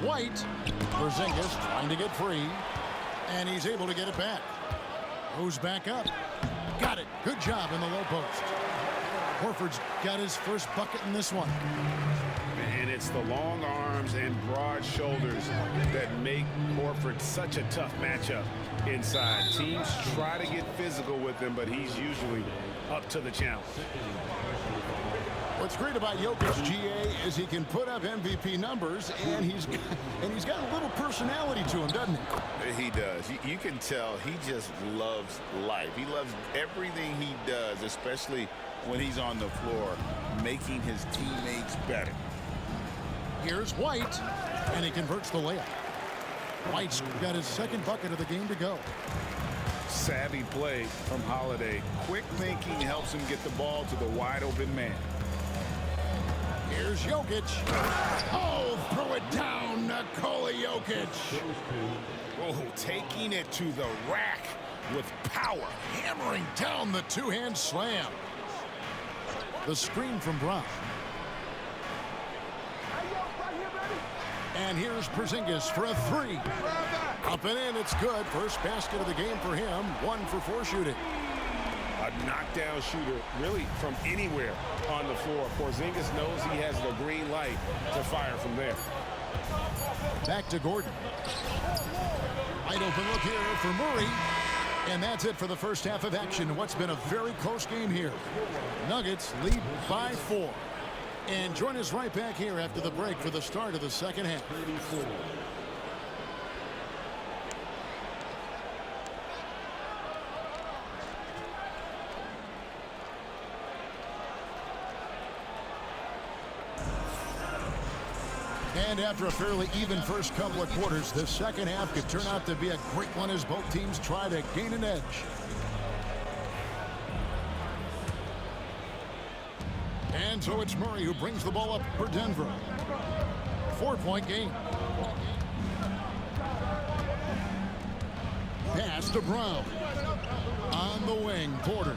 White. Porzingis trying to get free. And he's able to get it back. Goes back up. Got it. Good job in the low post. Horford's got his first bucket in this one. And it's the long arms and broad shoulders that make Horford such a tough matchup inside. Teams try to get physical with him, but he's usually up to the challenge. What's great about Jokic, GA, is he can put up MVP numbers, and he's got a little personality to him, doesn't he? He does. You can tell he just loves life. He loves everything he does, especially when he's on the floor, making his teammates better. Here's White, and he converts the layup. White's got his second bucket of the game to go. Savvy play from Holiday. Quick thinking helps him get the ball to the wide-open man. Here's Jokic. Oh, throw it down, Nikola Jokic. Oh, taking it to the rack with power. Hammering down the two-hand slam. The screen from Brown. And here's Porzingis for a three. Up and in, it's good. First basket of the game for him. 1 for 4 shooting. A knockdown shooter, really from anywhere on the floor. Porzingis knows he has the green light to fire from there. Back to Gordon. Wide open look here for Murray. And that's it for the first half of action. What's been a very close game here. Nuggets lead by 4. And join us right back here after the break for the start of the second half. And after a fairly even first couple of quarters, the second half could turn out to be a great one as both teams try to gain an edge. And so it's Murray who brings the ball up for Denver. 4-point game. Pass to Brown. On the wing, Porter.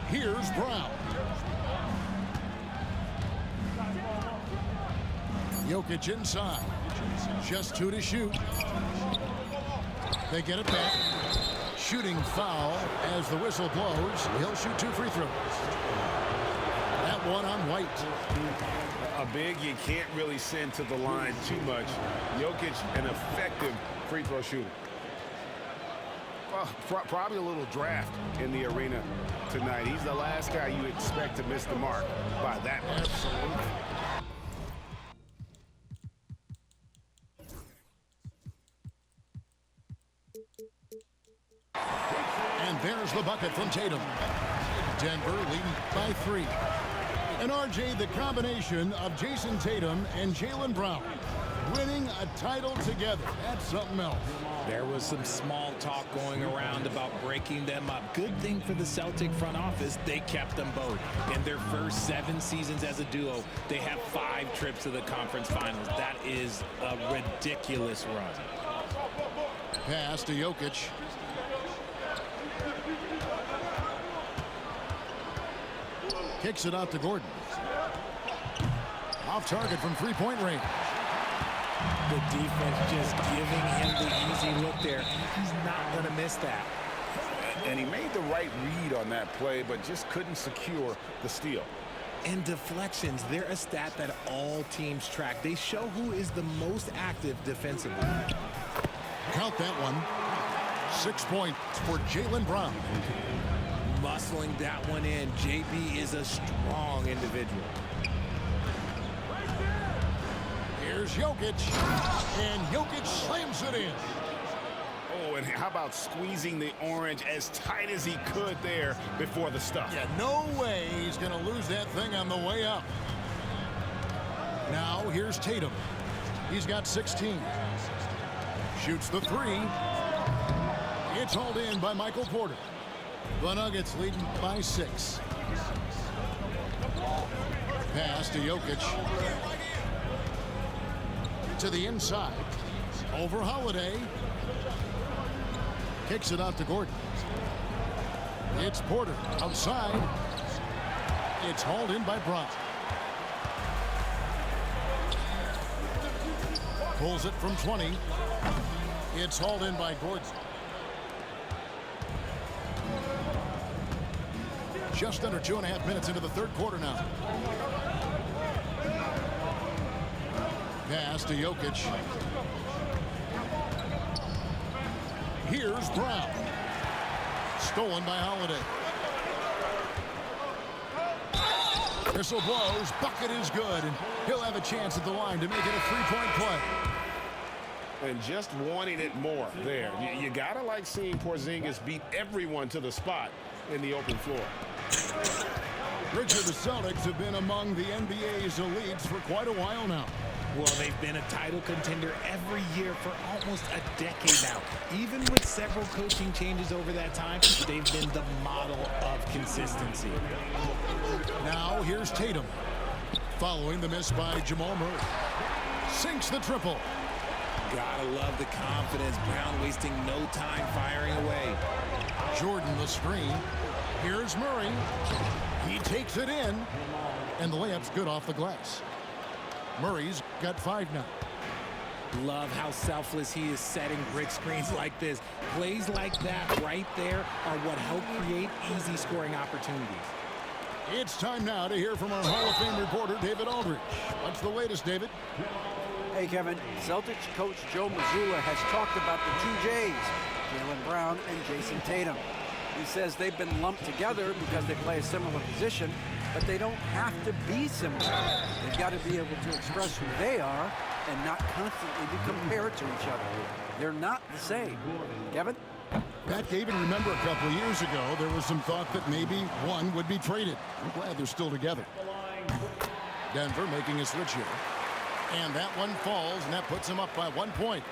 Here's Brown. Jokic inside. Just 2 to shoot. They get it back. Shooting foul as the whistle blows. He'll shoot 2 free throws. That one on White. A big you can't really send to the line too much. Jokic, an effective free throw shooter. Well, probably a little draft in the arena tonight. He's the last guy you expect to miss the mark by that much. Absolutely. And there's the bucket from Tatum. Denver leading by 3. And RJ, the combination of Jason Tatum and Jaylen Brown winning a title together. That's something else. There was some small talk going around about breaking them up. Good thing for the Celtic front office, they kept them both. In their first 7 seasons as a duo, they have 5 trips to the conference finals. That is a ridiculous run. Pass to Jokic. Kicks it out to Gordon. Off target from 3-point range. The defense just giving him the easy look there. He's not going to miss that. And he made the right read on that play, but just couldn't secure the steal. And deflections, they're a stat that all teams track. They show who is the most active defensively. Count that one. 6 points for Jaylen Brown. Muscling that one in. JB is a strong individual. Here's Jokic. And Jokic slams it in. Oh, and how about squeezing the orange as tight as he could there before the stuff? Yeah, no way he's going to lose that thing on the way up. Now, here's Tatum. He's got 16. Shoots the 3. It's hauled in by Michael Porter. The Nuggets leading by 6. Pass to Jokic. To the inside. Over Holiday. Kicks it out to Gordon. It's Porter outside. It's hauled in by Brown. Pulls it from 20. It's hauled in by Gordon. Just under 2.5 minutes into the third quarter now. Pass to Jokic. Here's Brown. Stolen by Holiday. Whistle blows. Bucket is good. And he'll have a chance at the line to make it a three-point play. And just wanting it more there. You got to like seeing Porzingis beat everyone to the spot in the open floor. Richard, the Celtics have been among the NBA's elites for quite a while now. Well, they've been a title contender every year for almost a decade now. Even with several coaching changes over that time, they've been the model of consistency. Now here's Tatum. Following the miss by Jamal Murray. Sinks the triple. Gotta love the confidence. Brown wasting no time firing away. Jordan the screen. Here's Murray. He takes it in. And the layup's good off the glass. Murray's got 5 now. Love how selfless he is setting brick screens like this. Plays like that right there are what help create easy scoring opportunities. It's time now to hear from our Hall of Fame reporter, David Aldridge. What's the latest, David? Hey, Kevin. Celtics coach Joe Mazzulla has talked about the two J's, Jaylen Brown and Jason Tatum. He says they've been lumped together because they play a similar position, but they don't have to be similar. They've got to be able to express who they are and not constantly be compared to each other. They're not the same. Kevin? Pat David, remember a couple of years ago, there was some thought that maybe one would be traded. I'm glad they're still together. Denver making a switch here. And that one falls, and that puts him up by 1 point.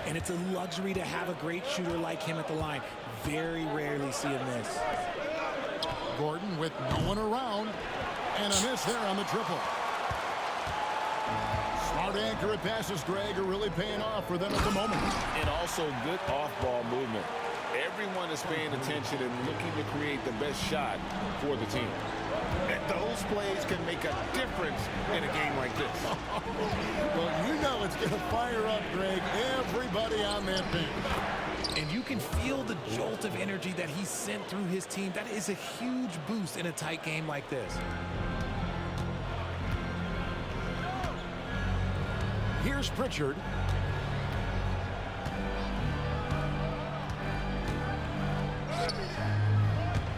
And it's a luxury to have a great shooter like him at the line. Very rarely see him miss. Gordon with no one around. And a miss there on the triple. Smart accurate passes, Greg, are really paying off for them at the moment. And also good off-ball movement. Everyone is paying attention and looking to create the best shot for the team. And those plays can make a difference in a game like this. Well, you know it's going to fire up, Greg, everybody on that bench. And you can feel the jolt of energy that he sent through his team. That is a huge boost in a tight game like this. Here's Pritchard.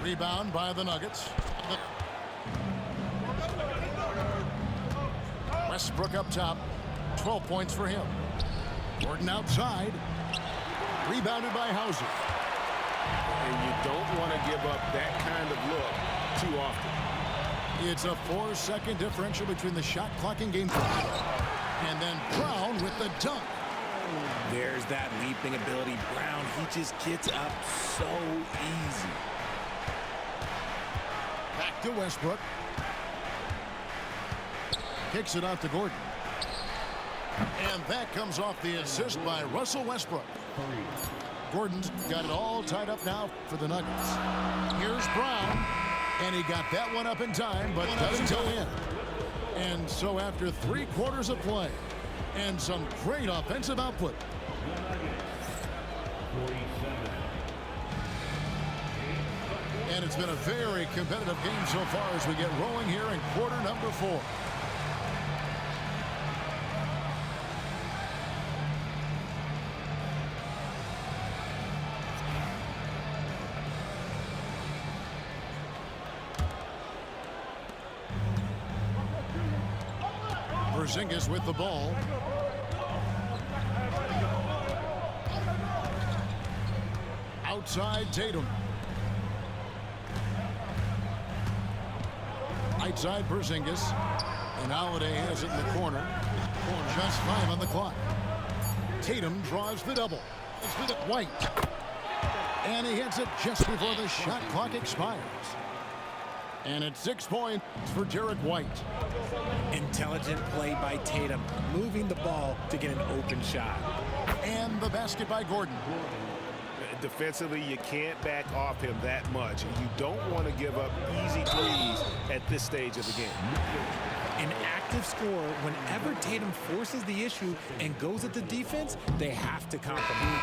Rebound by the Nuggets. Westbrook up top. 12 points for him. Gordon outside. Rebounded by Hauser. And you don't want to give up that kind of look too often. It's a 4-second differential between the shot clock and game clock. And then Brown with the dunk. There's that leaping ability. Brown, he just gets up so easy. Back to Westbrook. Kicks it out to Gordon. And that comes off the assist by Russell Westbrook. Gordon's got it all tied up now for the Nuggets. Here's Brown. And he got that one up in time, but doesn't go in. And so after 3 quarters of play and some great offensive output. And it's been a very competitive game so far as we get rolling here in quarter number 4. Porzingis with the ball. Outside Tatum. Right side Porzingis. And Holiday has it in the corner. Just 5 on the clock. Tatum draws the double. It's with White. And he hits it just before the shot clock expires. And it's 6 points for Derek White. Intelligent play by Tatum, moving the ball to get an open shot. And the basket by Gordon. Defensively, you can't back off him that much. You don't want to give up easy threes at this stage of the game. An active scorer, whenever Tatum forces the issue and goes at the defense, they have to compromise.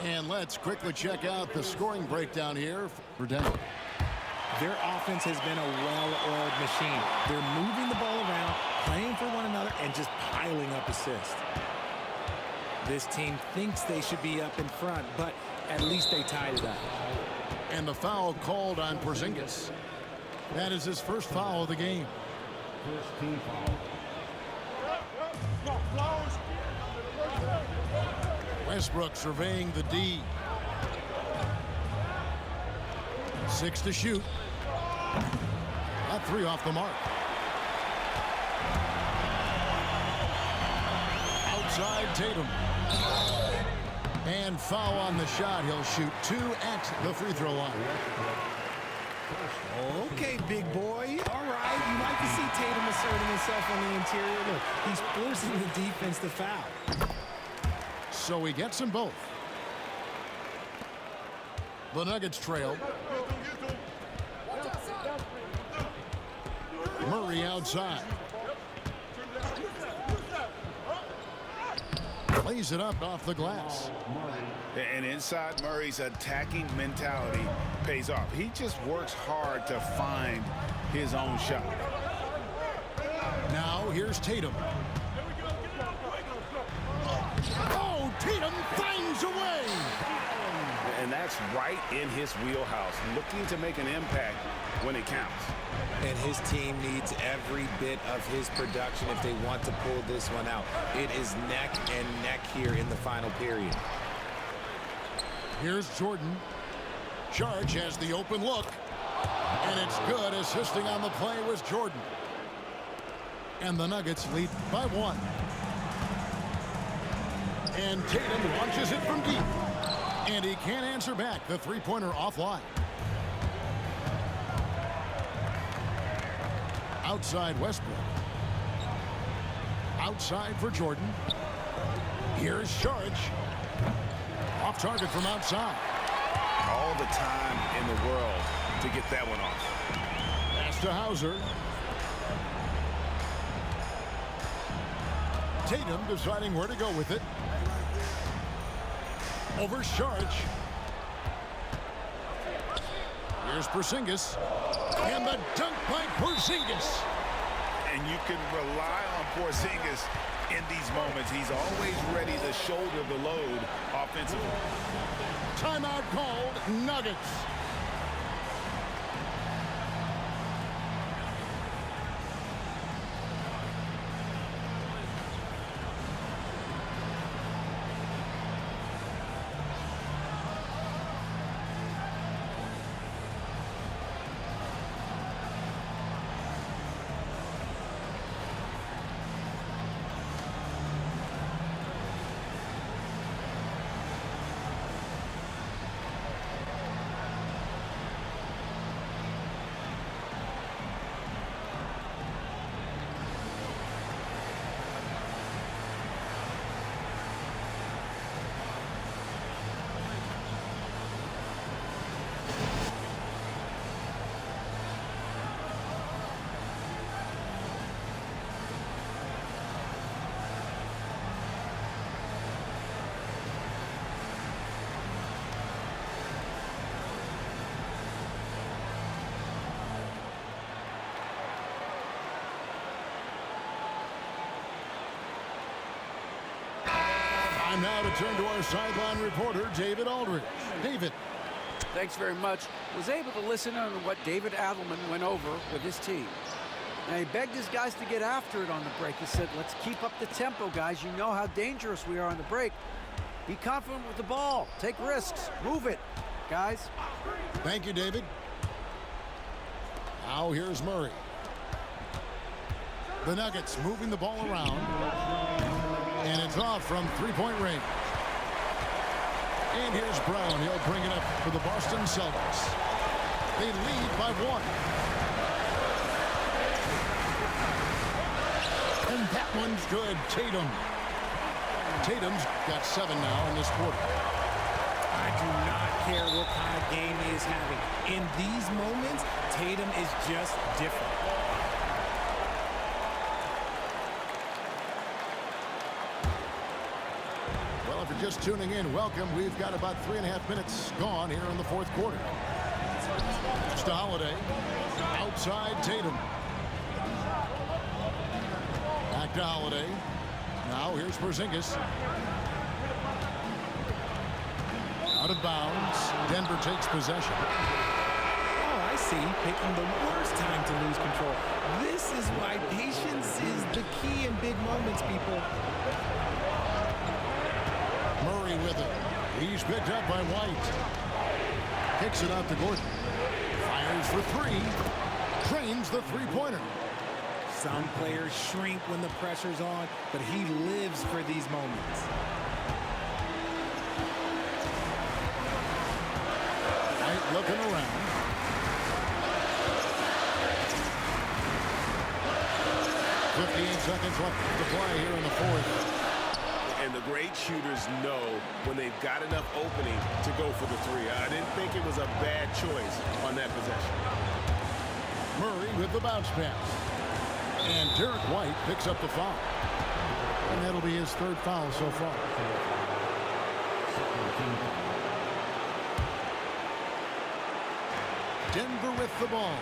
And let's quickly check out the scoring breakdown here for Denver. Their offense has been a well-oiled machine. They're moving the ball around, playing for one another, and just piling up assists. This team thinks they should be up in front, but at least they tied it up. And the foul called on Porzingis. That is his first foul of the game. First team foul. Westbrook surveying the D. 6 to shoot. That 3 off the mark. Outside Tatum. And foul on the shot. He'll shoot 2 at the free throw line. Okay, big boy. All right. You like to see Tatum asserting himself on the interior. Look, he's forcing the defense to foul. So he gets them both. The Nuggets trail. Murray outside. Lays it up off the glass. And inside, Murray's attacking mentality pays off. He just works hard to find his own shot. Now here's Tatum. Oh, Tatum finds a way. And that's right in his wheelhouse, looking to make an impact when it counts. And his team needs every bit of his production if they want to pull this one out. It is neck and neck here in the final period. Here's Jordan. Charge has the open look. And it's good. Assisting on the play was Jordan. And the Nuggets lead by 1. And Tatum launches it from deep. And he can't answer back. The three-pointer offline. Outside Westbrook. Outside for Jordan. Here's Charge. Off target from outside. All the time in the world to get that one off. Pass to Hauser. Tatum deciding where to go with it. Over Charge. Here's Porzingis. And the dunk by Porzingis. And you can rely on Porzingis in these moments. He's always ready to shoulder the load offensively. Timeout called, Nuggets. Time now to turn to our sideline reporter, David Aldridge. David. Thanks very much. Was able to listen on what David Adelman went over with his team. Now, he begged his guys to get after it on the break. He said, let's keep up the tempo, guys. You know how dangerous we are on the break. Be confident with the ball. Take risks. Move it, guys. Thank you, David. Now here's Murray. The Nuggets moving the ball around. And it's off from three-point range. And here's Brown. He'll bring it up for the Boston Celtics. They lead by 1. And that one's good. Tatum's got 7 now in this quarter. I do not care what kind of game he is having. In these moments, Tatum is just different. just tuning in, welcome. We've got about 3.5 minutes gone here in the fourth quarter. It's to Holiday. Outside Tatum. Back to Holiday. Now here's Porzingis. Out of bounds. Denver takes possession. Oh, I see. Picking the worst time to lose control. This is why patience is the key in big moments, people. Murray with it. He's picked up by White. Kicks it out to Gordon. Fires for three. Trains the three-pointer. Some players shrink when the pressure's on, but he lives for these moments. White looking around. Seconds left to play here in the fourth. And the great shooters know when they've got enough opening to go for the three. I didn't think it was a bad choice on that possession. Murray with the bounce pass. And Derek White picks up the foul. And that'll be his third foul so far. Denver with the ball.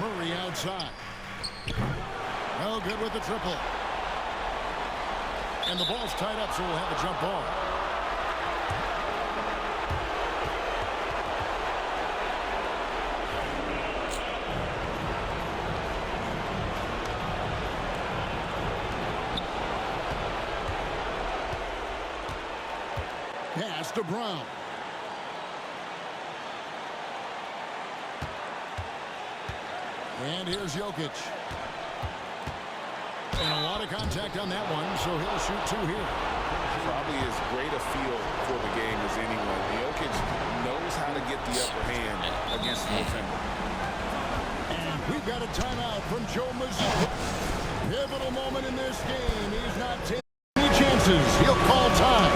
Murray outside. No good with the triple. And the ball's tied up, so we'll have a jump ball. Pass to Brown. And here's Jokic. And a lot of contact on that one, so he'll shoot two here. Probably as great a feel for the game as anyone. Jokic knows how to get the upper hand against the defender. And we've got a timeout from Joe Mazzulla. Pivotal moment in this game. He's not taking any chances. He'll call time.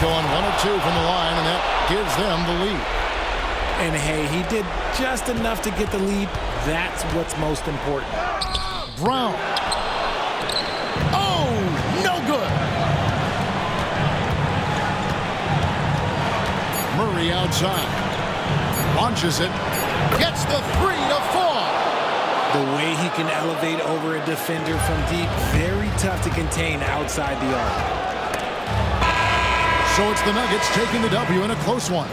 Going 1 or 2 from the line, and that gives them the lead. And hey, he did just enough to get the lead. That's what's most important. Brown. Oh, no good. Murray outside. Launches it. Gets the 3 to fall. The way he can elevate over a defender from deep, very tough to contain outside the arc. So it's the Nuggets taking the W in a close one.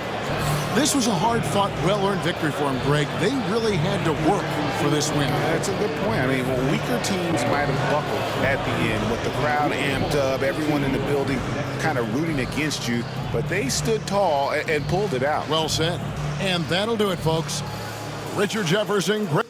This was a hard-fought, well-earned victory for them, Greg. They really had to work for this win. That's a good point. I mean, well, weaker teams might have buckled at the end with the crowd amped up, everyone in the building kind of rooting against you, but they stood tall and pulled it out. Well said. And that'll do it, folks. Richard Jefferson, Greg